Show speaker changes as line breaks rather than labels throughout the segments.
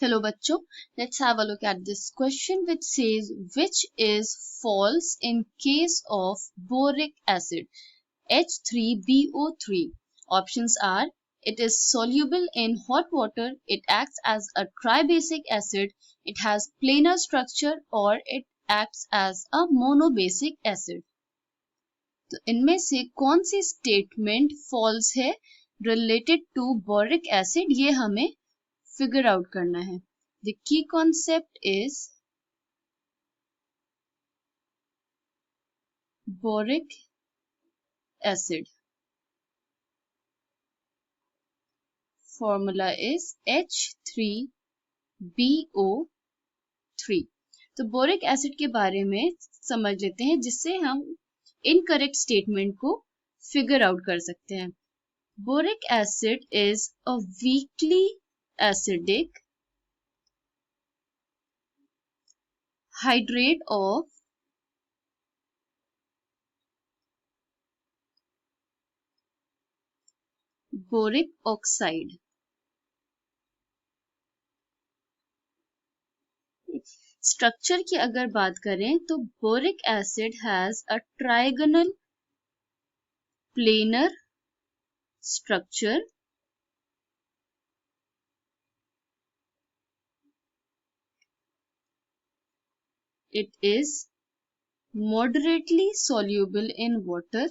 Hello bachcho, let's have a look at this question which says which is false in case of boric acid H3BO3. Options are it is soluble in hot water, it acts as a tribasic acid, it has planar structure or it acts as a monobasic acid. तो इनमें से कौन सी statement false है related to boric acid ये हमें figure out करना है. The key concept is boric acid. Formula is H3BO3. तो बोरिक एसिड के बारे में समझ लेते हैं जिससे हम इनकरेक्ट स्टेटमेंट को फिगर आउट कर सकते हैं. Boric acid is a weakly acidic hydrate of boric oxide. Structure की अगर बात करें तो boric acid has a trigonal planar structure it is moderately soluble in water,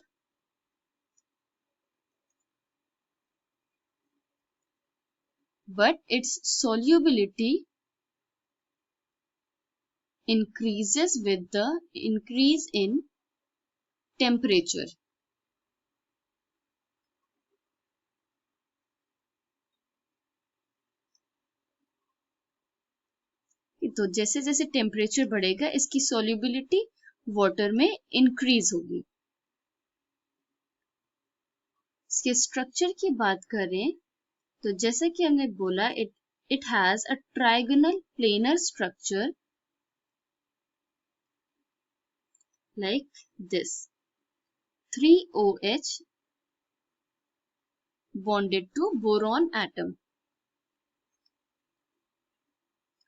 but its solubility increases with the increase in temperature. तो जैसे जैसे temperature बढ़ेगा इसकी सॉल्युबिलिटी वाटर में इंक्रीज होगी. इसके स्ट्रक्चर की बात करें तो जैसा कि हमने बोला it has a trigonal planar structure like this 3OH bonded to boron atom.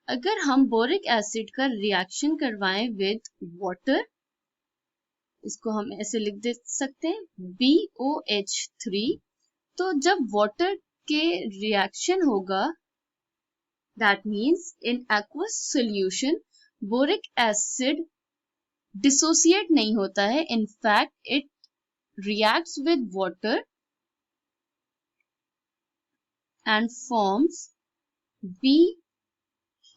अगर हम बोरिक एसिड का रिएक्शन करवाएं विद वाटर, इसको हम ऐसे लिख दे सकते हैं BOH3. तो जब वाटर के रिएक्शन होगा that means in aqueous solution boric acid dissociate नहीं होता है. In fact it reacts with water and forms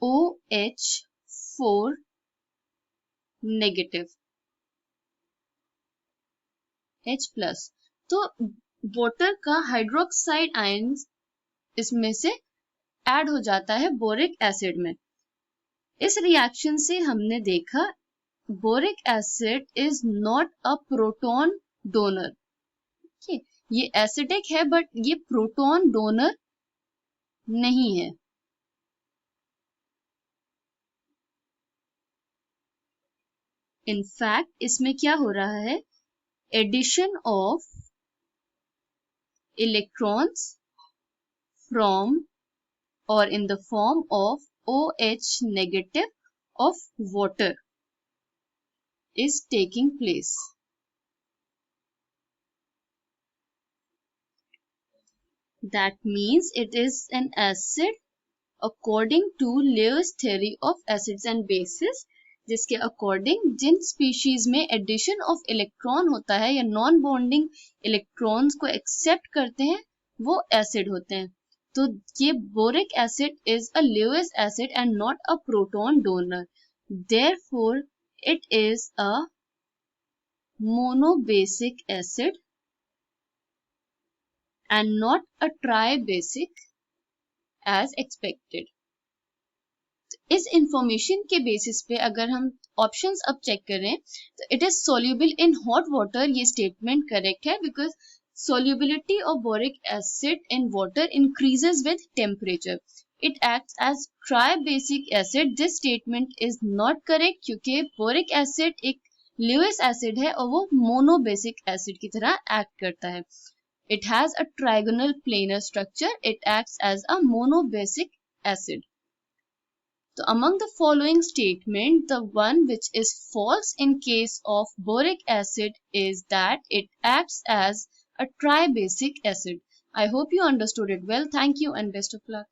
BOH4 negative H+. तो वाटर का हाइड्रोक्साइड आयंस इसमें से ऐड हो जाता है बोरिक एसिड में. इस रिएक्शन से हमने देखा boric acid is not a proton donor. ये एसिडिक है बट ये प्रोटॉन डोनर नहीं है. इन फैक्ट इसमें क्या हो रहा है, addition of electrons from or in the form of OH negative of water is taking place. That means it is an acid according to Lewis theory of acids and bases, जिसके according जिन species में addition of electron होता है या non bonding electrons को accept करते हैं वो acid होते हैं. तो ये boric acid is a Lewis acid and not a proton donor. Therefore, it is a monobasic acid and not a tribasic as expected. इस इंफॉर्मेशन के बेसिस पे अगर हम ऑप्शंस अब चेक करें तो it is soluble in hot water, ये statement correct है because solubility of boric acid in water increases with temperature. It acts as tribasic acid. This statement is not correct क्योंकि boric acid एक Lewis acid है और वो monobasic acid की तरह act करता है. It has a trigonal planar structure. It acts as a monobasic acid. So among the following statement, the one which is false in case of boric acid is that it acts as a tribasic acid. I hope you understood it well. Thank you and best of luck.